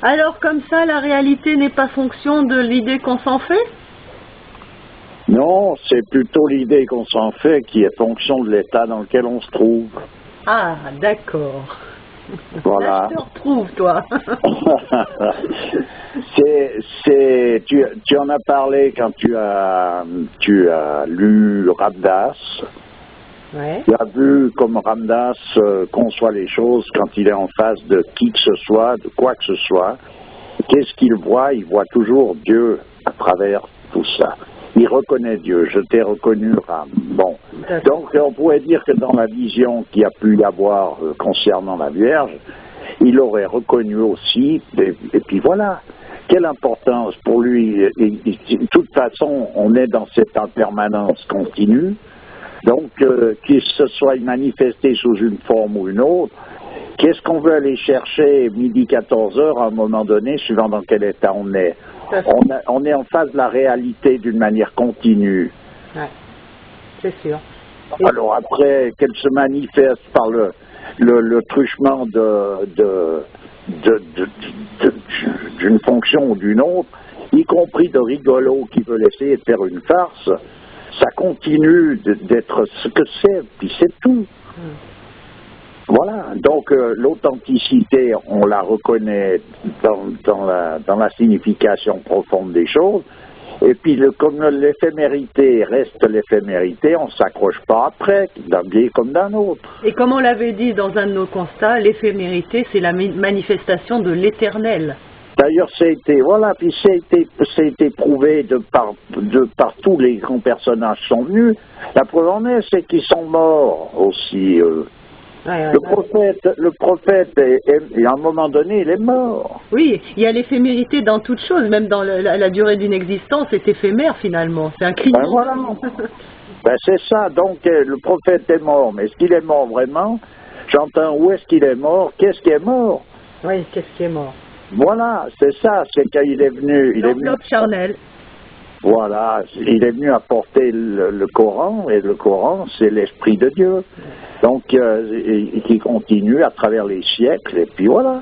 Alors comme ça, la réalité n'est pas fonction de l'idée qu'on s'en fait? Non, c'est plutôt l'idée qu'on s'en fait qui est fonction de l'état dans lequel on se trouve. Ah, d'accord. Voilà. Là, je te retrouve, toi. Tu en as parlé quand tu as lu Ramdas. Ouais. Tu as vu comme Ramdas conçoit les choses quand il est en face de qui que ce soit, de quoi que ce soit. Qu'est-ce qu'il voit? Il voit toujours Dieu à travers tout ça. Il reconnaît Dieu. Je t'ai reconnu, Ram. Bon. Donc, on pourrait dire que dans la vision qu'il y a pu y avoir concernant la Vierge, il aurait reconnu aussi, et puis voilà. Quelle importance pour lui. De toute façon, on est dans cette impermanence continue. Donc, qu'il se soit manifesté sous une forme ou une autre, qu'est-ce qu'on veut aller chercher midi 14 heures à un moment donné, suivant dans quel état on est? On est en face de la réalité d'une manière continue. Ouais, c'est sûr. Alors après, qu'elle se manifeste par le truchement d'une fonction ou d'une autre, y compris de rigolo qui veut essayer de faire une farce, ça continue d'être ce que c'est, puis c'est tout. Voilà, donc l'authenticité, on la reconnaît dans la signification profonde des choses, et puis comme l'éphémérité reste l'éphémérité, on ne s'accroche pas après, d'un biais comme d'un autre. Et comme on l'avait dit dans un de nos constats, l'éphémérité, c'est la manifestation de l'éternel. D'ailleurs, puis ça a été prouvé de par tous les grands personnages qui sont venus. La preuve en est, c'est qu'ils sont morts aussi. Le prophète, à un moment donné, il est mort. Oui, il y a l'éphémérité dans toute chose, même dans la durée d'une existence, c'est éphémère finalement, c'est un cri. Ben voilà. Ben c'est ça, donc le prophète est mort, mais est-ce qu'il est mort vraiment? J'entends où est-ce qu'il est mort, qu'est-ce qui est mort? Oui, qu'est-ce qui est mort? Voilà, c'est ça, c'est qu'il est venu. L'enveloppe charnelle. Voilà, il est venu apporter le Coran, et le Coran, c'est l'Esprit de Dieu. Donc, qui continue à travers les siècles, et puis voilà.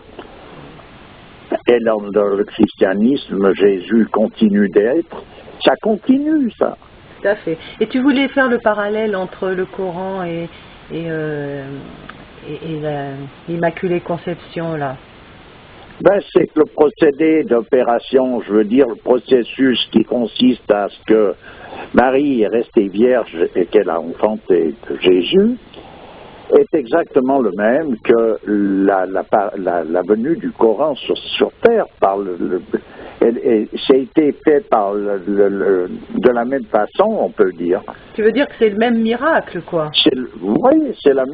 Et dans le christianisme, Jésus continue d'être. Ça continue, ça. Tout à fait. Et tu voulais faire le parallèle entre le Coran et l'Immaculée Conception, là? Ben, c'est que le procédé d'opération, je veux dire, le processus qui consiste à ce que Marie est restée vierge et qu'elle a enfanté Jésus, est exactement le même que la venue du Coran sur terre. Ça a été fait de la même façon, on peut dire. Tu veux dire que c'est le même miracle, quoi? Oui, c'est la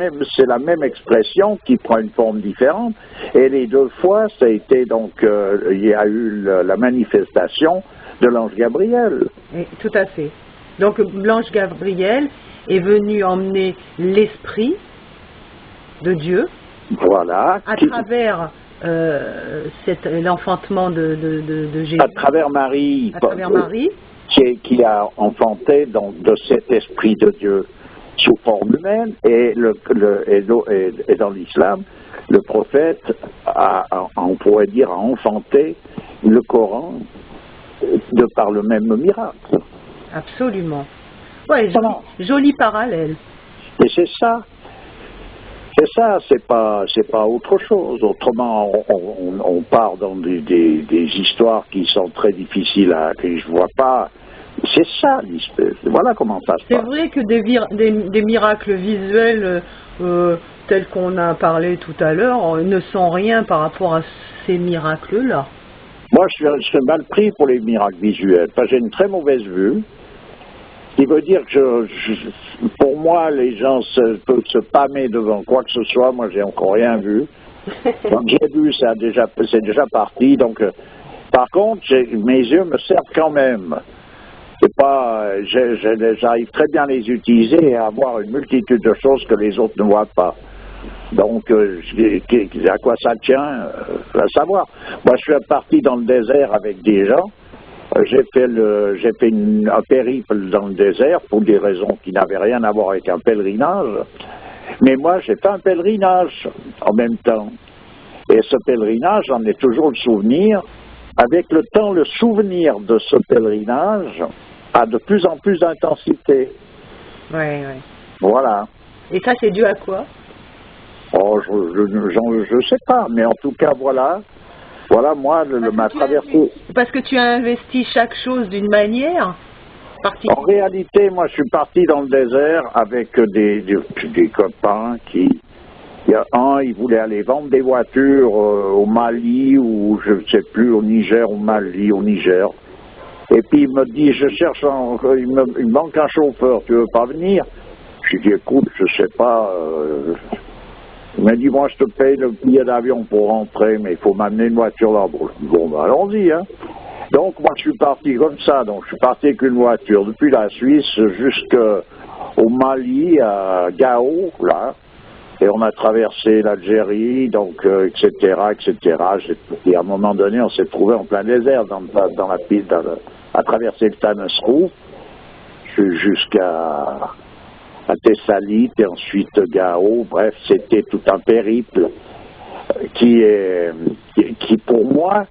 même expression qui prend une forme différente. Et les deux fois, ça a été donc, il y a eu la manifestation de l'ange Gabriel. Et, tout à fait. Donc l'ange Gabriel est venu emmener l'esprit de Dieu, voilà, à travers l'enfantement de Jésus. À travers Marie. À travers Marie. Qui a enfanté donc de cet esprit de Dieu sous forme humaine, et dans l'islam, le prophète on pourrait dire, a enfanté le Coran de par le même miracle. Absolument. Ouais, joli parallèle. Et c'est ça. C'est ça, c'est pas autre chose. Autrement, on part dans des histoires qui sont très difficiles que je vois pas. C'est ça, voilà comment ça se passe. C'est vrai que des miracles visuels tels qu'on a parlé tout à l'heure ne sont rien par rapport à ces miracles-là. Moi, je suis mal pris pour les miracles visuels, parce que j'ai une très mauvaise vue. Ce qui veut dire que pour moi, les gens peuvent se pâmer devant quoi que ce soit. Moi, j'ai encore rien vu. Donc, j'ai vu, c'est déjà parti. Donc, par contre, mes yeux me servent quand même. C'est pas, j'arrive très bien à les utiliser et à voir une multitude de choses que les autres ne voient pas. Donc, à quoi ça tient, à savoir. Moi, je suis parti dans le désert avec des gens. J'ai fait un périple dans le désert pour des raisons qui n'avaient rien à voir avec un pèlerinage. Mais moi, j'ai fait un pèlerinage en même temps. Et ce pèlerinage, j'en ai toujours le souvenir. Avec le temps, le souvenir de ce pèlerinage a de plus en plus d'intensité. Oui, oui. Voilà. Et ça, c'est dû à quoi? Oh, je sais pas, mais en tout cas, voilà. Voilà, moi, ma traversée... Parce que tu as investi chaque chose d'une manière particulière. En réalité, moi, je suis parti dans le désert avec des copains qui... Il y a un, il voulait aller vendre des voitures au Mali, ou je ne sais plus, au Niger, au Mali, au Niger. Et puis il me dit, il me manque un chauffeur, tu veux pas venir? Je lui dis, écoute, je sais pas. Il m'a dit, moi je te paye le billet d'avion pour rentrer, mais il faut m'amener une voiture là-bas. Bon, ben allons-y, hein. Donc moi je suis parti comme ça, donc je suis parti avec une voiture depuis la Suisse jusqu'au Mali, à Gao, là. Et on a traversé l'Algérie, donc, etc., etc. Et à un moment donné, on s'est trouvé en plein désert, dans la piste, à traverser le Tanasrou, jusqu'à Thessalite, et ensuite Gao. Bref, c'était tout un périple qui pour moi,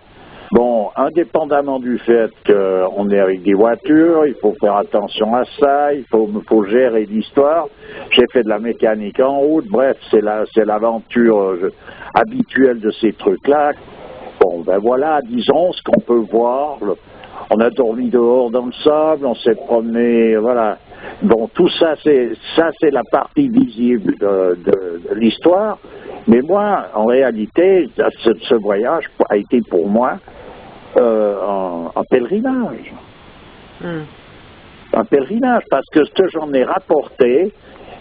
bon, indépendamment du fait qu'on est avec des voitures, il faut faire attention à ça, il faut gérer l'histoire. J'ai fait de la mécanique en route, bref, c'est l'aventure habituelle de ces trucs-là. Bon, ben voilà, disons ce qu'on peut voir. On a dormi dehors dans le sable, on s'est promené, voilà. Bon, tout ça, c'est la partie visible de l'histoire. Mais moi, en réalité, ce voyage a été pour moi un pèlerinage. Un pèlerinage, parce que ce que j'en ai rapporté,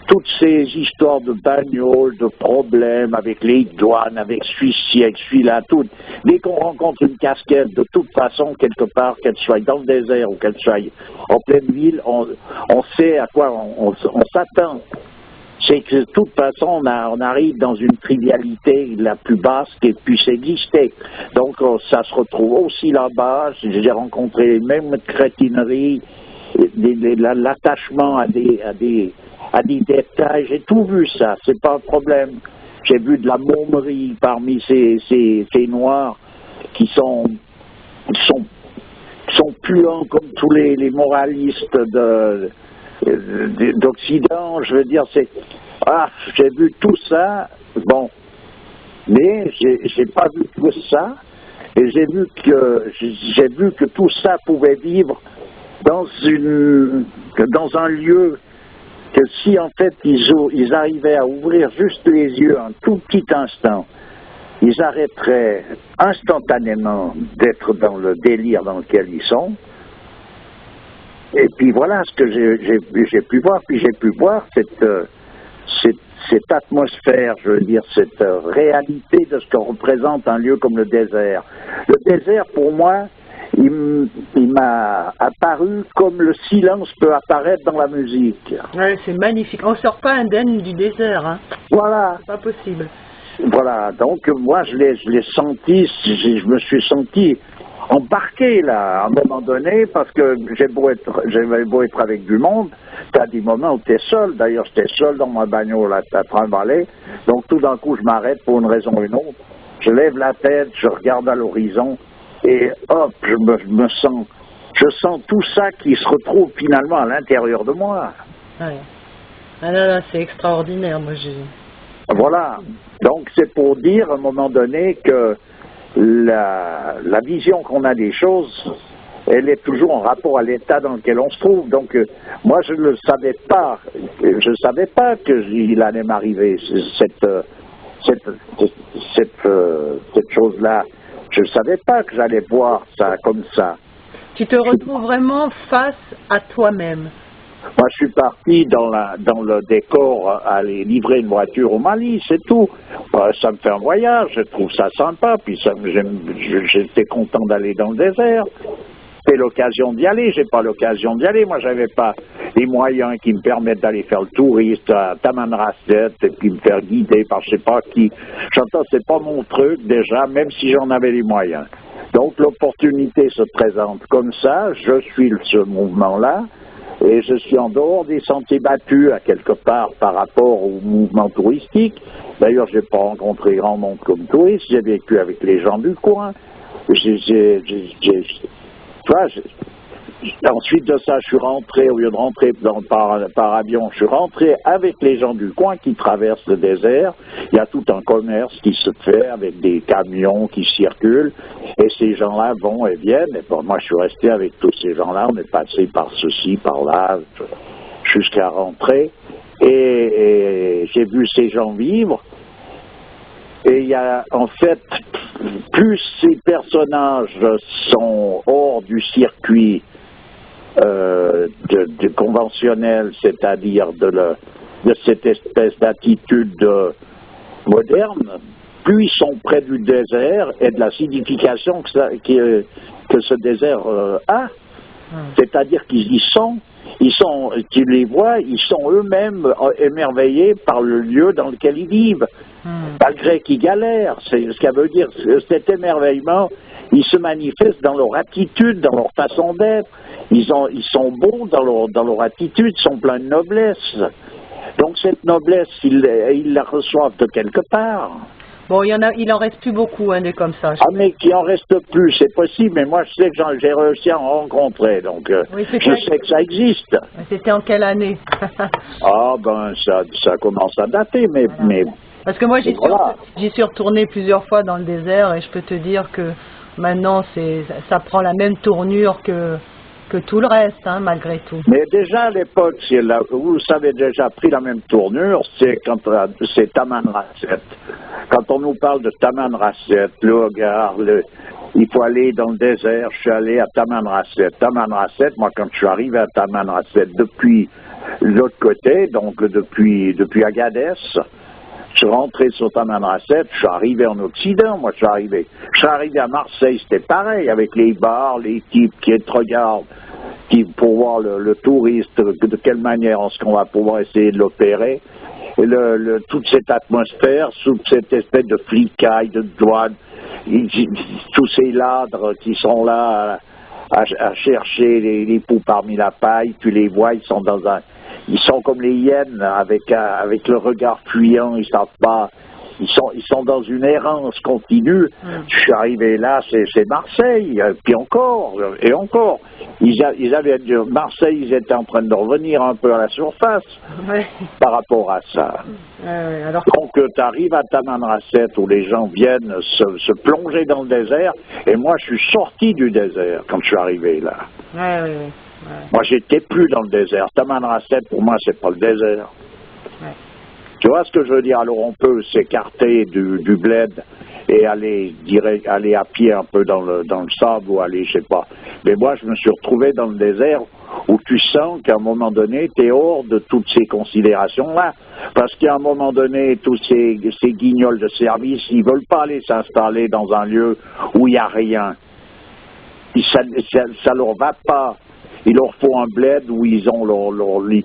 toutes ces histoires de bagnoles, de problèmes avec les douanes, avec celui-ci, avec celui-là, tout. Dès qu'on rencontre une casquette, de toute façon, quelque part, qu'elle soit dans le désert ou qu'elle soit en pleine ville, on sait à quoi on s'attend. C'est que de toute façon, on arrive dans une trivialité la plus basse qui puisse exister. Donc, ça se retrouve aussi là-bas. J'ai rencontré les mêmes crétineries, l'attachement à des détails. J'ai tout vu ça, c'est pas un problème. J'ai vu de la mômerie parmi ces noirs qui sont puants comme tous les moralistes d'Occident. Je veux dire, j'ai vu tout ça, bon, mais j'ai pas vu tout ça, et j'ai vu que tout ça pouvait vivre dans un lieu, que si en fait ils arrivaient à ouvrir juste les yeux un tout petit instant, ils arrêteraient instantanément d'être dans le délire dans lequel ils sont. Et puis voilà ce que j'ai pu voir. Puis j'ai pu voir cette atmosphère, je veux dire, cette réalité de ce que représente un lieu comme le désert. Le désert, pour moi, il m'a apparu comme le silence peut apparaître dans la musique. Ouais, c'est magnifique. On sort pas indemne du désert, hein. Voilà. C'est pas possible. Voilà, donc moi je l'ai senti, je me suis senti embarqué là, à un moment donné, parce que j'avais beau être avec du monde, t'as des moments où t'es seul. D'ailleurs, j'étais seul dans ma bagnole à trimballer, donc tout d'un coup je m'arrête pour une raison ou une autre, je lève la tête, je regarde à l'horizon, et hop, je sens tout ça qui se retrouve finalement à l'intérieur de moi. Ouais. Ah là, c'est extraordinaire, moi j'ai... Voilà, donc c'est pour dire à un moment donné que la vision qu'on a des choses, elle est toujours en rapport à l'état dans lequel on se trouve. Donc moi je ne savais pas qu'il allait m'arriver cette chose-là. Je ne savais pas que j'allais voir ça comme ça. Tu te retrouves vraiment face à toi-même. Moi, je suis parti dans le décor à aller livrer une voiture au Mali, c'est tout. Ça me fait un voyage, je trouve ça sympa, puis j'étais content d'aller dans le désert. J'ai l'occasion d'y aller, j'ai pas l'occasion d'y aller. Moi, j'avais pas les moyens qui me permettent d'aller faire le touriste à Tamanrasset et puis me faire guider par je sais pas qui. J'entends, c'est pas mon truc déjà, même si j'en avais les moyens. Donc, l'opportunité se présente comme ça, je suis ce mouvement-là. Et je suis en dehors des sentiers battus, à quelque part, par rapport au mouvement touristique. D'ailleurs, je n'ai pas rencontré grand monde comme touriste, j'ai vécu avec les gens du coin. Ensuite de ça, je suis rentré, au lieu de rentrer par avion, je suis rentré avec les gens du coin qui traversent le désert. Il y a tout un commerce qui se fait avec des camions qui circulent. Et ces gens-là vont et viennent. Et bon, moi, je suis resté avec tous ces gens-là. On est passé par ceci, par là, jusqu'à rentrer. Et j'ai vu ces gens vivre. Et il y a, en fait, plus ces personnages sont hors du circuit de conventionnel, c'est-à-dire de cette espèce d'attitude moderne, plus ils sont près du désert et de la signification que ce désert a. C'est-à-dire qu'ils y sont, tu les vois, ils sont eux-mêmes émerveillés par le lieu dans lequel ils vivent, malgré qu'ils galèrent. C'est ce qu'elle veut dire. Cet émerveillement, il se manifeste dans leur attitude, dans leur façon d'être. Ils sont beaux dans leur attitude, ils sont pleins de noblesse. Donc cette noblesse, ils la reçoivent de quelque part. Bon, il en reste plus beaucoup, des comme ça. Ah, mais qu'il en reste plus, c'est possible, mais moi je sais que j'ai réussi à en rencontrer, donc oui, je sais que ça existe. C'était en quelle année? Ah, ben, ça commence à dater, mais... Voilà. mais parce que moi, j'y suis retourné plusieurs fois dans le désert, et je peux te dire que maintenant, ça prend la même tournure que tout le reste, malgré tout. Mais déjà à l'époque, vous avez déjà pris la même tournure, c'est Taman Rasset. Quand on nous parle de Taman Rasset, le Hogar, il faut aller dans le désert, je suis allé à Taman Rasset. Taman Rasset, moi quand je suis arrivé à Taman Rasset, depuis l'autre côté, donc depuis Agadez, je suis rentré sur Taman Rasset, je suis arrivé en Occident, moi je suis arrivé à Marseille, c'était pareil, avec les bars, les types qui te regardent, pour voir le touriste, de quelle manière est-ce qu'on va pouvoir essayer de l'opérer, et toute cette atmosphère, toute cette espèce de flicaille, de douane, tous ces ladres qui sont là à chercher les poux parmi la paille, tu les vois, ils sont comme les hyènes, avec le regard fuyant, ils savent pas, ils sont dans une errance continue. Je suis arrivé là, c'est Marseille, puis encore, et encore. Marseille, ils étaient en train de revenir un peu à la surface par rapport à ça. Alors... Donc, tu arrives à Taman Rasset où les gens viennent se plonger dans le désert, et moi, je suis sorti du désert quand je suis arrivé là. Moi, j'étais plus dans le désert. Taman Rasset, pour moi, c'est pas le désert. Tu vois ce que je veux dire? Alors, on peut s'écarter du bled et aller à pied un peu dans le sable ou aller, je sais pas. Mais moi, je me suis retrouvé dans le désert où tu sens qu'à un moment donné, tu es hors de toutes ces considérations-là. Parce qu'à un moment donné, tous ces guignols de service, ils veulent pas aller s'installer dans un lieu où il n'y a rien. Ça leur va pas. Il leur faut un bled où ils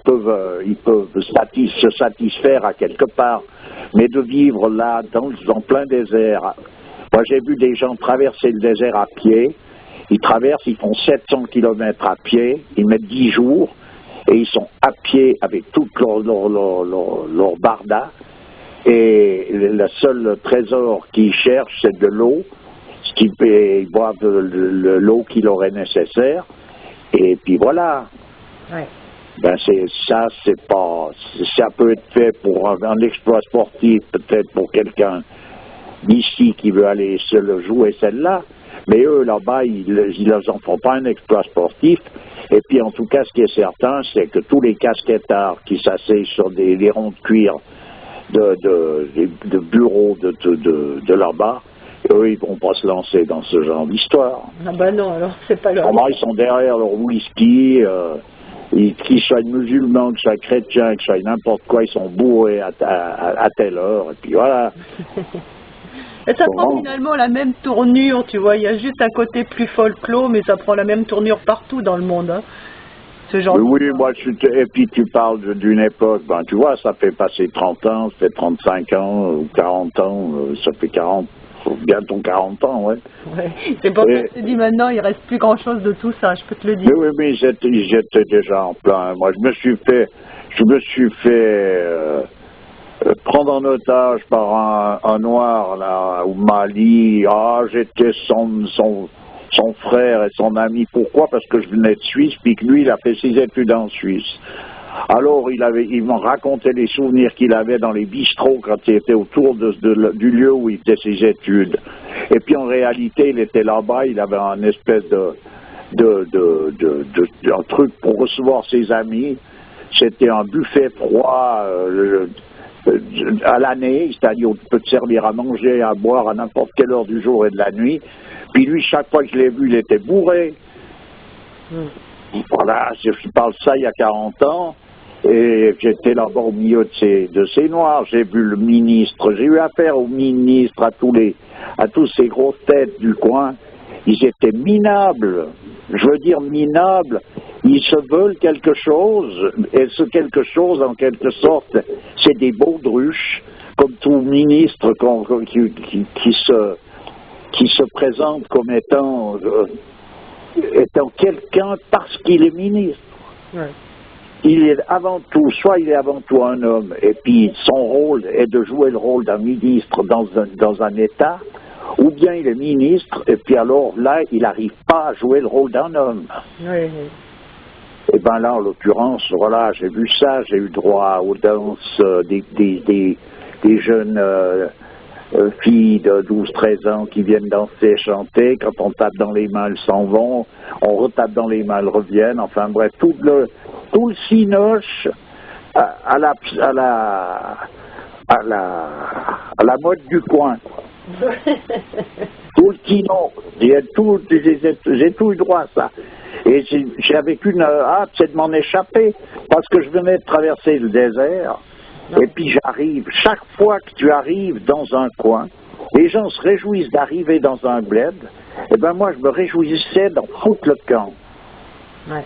peuvent se satisfaire à quelque part. Mais de vivre là, dans plein désert. Moi, j'ai vu des gens traverser le désert à pied. Ils traversent, ils font 700 km à pied. Ils mettent 10 jours. Et ils sont à pied avec tout leur barda. Et le seul trésor qu'ils cherchent, c'est de l'eau. Ils boivent l'eau qui leur est nécessaire. Et puis voilà. Ben ça peut être fait pour un exploit sportif, peut-être pour quelqu'un d'ici qui veut aller se le jouer celle-là. Mais eux, là-bas, ils ne en font pas un exploit sportif. Et puis, en tout cas, ce qui est certain, c'est que tous les casquettards qui s'asseyent sur des ronds de cuir de bureaux de là-bas, eux, ils ne vont pas se lancer dans ce genre d'histoire. Ah ben non, alors c'est pas leur... Ils sont derrière leur whisky, qu'ils soient musulmans, qu'ils soient chrétiens, qu'ils soient n'importe quoi, ils sont bourrés à telle heure, et puis voilà. Et ça prend finalement la même tournure, tu vois, il y a juste un côté plus folklore, mais ça prend la même tournure partout dans le monde, ce genre oui, et puis tu parles d'une époque, ben tu vois, ça fait passer 30 ans, ça fait 35 ans, ou 40 ans, ça fait 40. bientôt 40 ans, ouais. Ouais. C'est pour ça que je te dis maintenant, il reste plus grand-chose de tout ça, je peux te le dire. Oui, mais j'étais déjà en plein. Moi, je me suis fait prendre en otage par un noir là au Mali. Ah, j'étais son frère et son ami. Pourquoi? Parce que je venais de Suisse, puis que lui, il a fait ses études en Suisse. Alors, il m'en racontait les souvenirs qu'il avait dans les bistrots quand il était autour du lieu où il faisait ses études. Et puis, en réalité, il était là-bas, il avait un espèce un truc pour recevoir ses amis. C'était un buffet froid à l'année, c'est-à-dire on peut te servir à manger et à boire à n'importe quelle heure du jour et de la nuit. Puis lui, chaque fois que je l'ai vu, il était bourré. Voilà, je parle de ça il y a 40 ans, et j'étais là-bas au milieu de ces noirs. J'ai vu le ministre, j'ai eu affaire au ministre, à tous ces grosses têtes du coin. Ils étaient minables, je veux dire minables. Ils se veulent quelque chose, et ce quelque chose, en quelque sorte, c'est des baudruches, comme tout ministre qui se présente comme étant quelqu'un parce qu'il est ministre. Ouais. Il est avant tout un homme, et puis son rôle est de jouer le rôle d'un ministre dans un État, ou bien il est ministre, et puis alors là, il n'arrive pas à jouer le rôle d'un homme. Oui. Et bien là, en l'occurrence, voilà, j'ai vu ça, j'ai eu droit aux danses des jeunes filles de 12-13 ans qui viennent danser, chanter. Quand on tape dans les mains, elles s'en vont. On retape dans les mains, elles reviennent. Enfin bref, tout le cinoche à la mode du coin. Tout le kino. J'ai tout eu droit à ça. Et j'avais qu'une hâte, c'est de m'en échapper, parce que je venais de traverser le désert. Et puis j'arrive, chaque fois que tu arrives dans un coin, les gens se réjouissent d'arriver dans un bled, et ben moi je me réjouissais d'en foutre le camp. Ouais.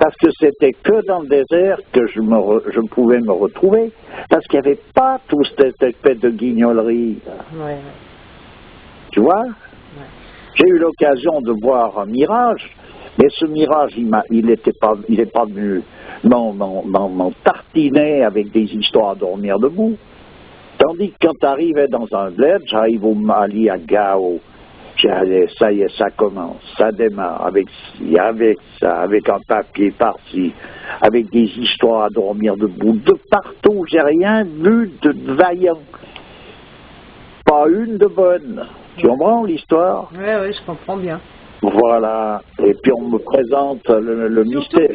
Parce que c'était que dans le désert que je pouvais me retrouver, parce qu'il n'y avait pas tout cet effet de guignolerie. Ouais. Tu vois? Ouais. J'ai eu l'occasion de voir un mirage, mais ce mirage, il n'est pas venu m'en tartiner avec des histoires à dormir debout. Tandis que quand tu arrivais dans un bled, j'arrive au Mali, à Gao, ça y est, ça commence, ça démarre, avec ça, avec un papier par-ci, avec des histoires à dormir debout, de partout, j'ai rien vu de vaillant. Pas une de bonne. Tu comprends l'histoire? Oui, je comprends bien. Voilà, et puis on me présente le mystère.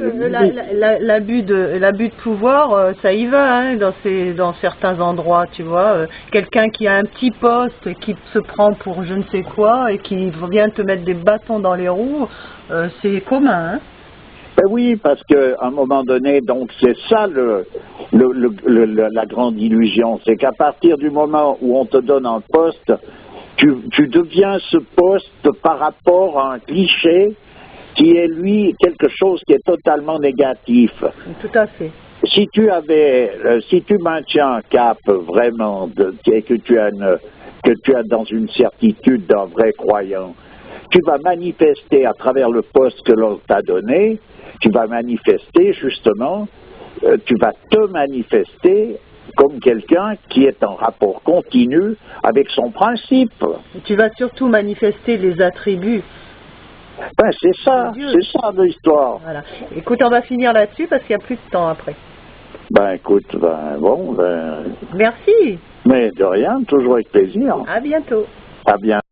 L'abus de pouvoir, ça y va, hein, dans certains endroits, tu vois. Quelqu'un qui a un petit poste, qui se prend pour je ne sais quoi, et qui vient te mettre des bâtons dans les roues, c'est commun, hein. Ben oui, parce qu'à un moment donné, donc c'est ça la grande illusion, c'est qu'à partir du moment où on te donne un poste, tu deviens ce poste par rapport à un cliché qui est, lui, quelque chose qui est totalement négatif. Tout à fait. Si tu maintiens un cap vraiment, et que tu as dans une certitude d'un vrai croyant, tu vas manifester à travers le poste que l'on t'a donné, tu vas manifester justement, tu vas te manifester comme quelqu'un qui est en rapport continu avec son principe. Tu vas surtout manifester les attributs. Ben, c'est ça l'histoire. Voilà. Écoute, on va finir là-dessus parce qu'il n'y a plus de temps après. Ben écoute, Merci. Mais de rien, toujours avec plaisir. À bientôt. À bientôt.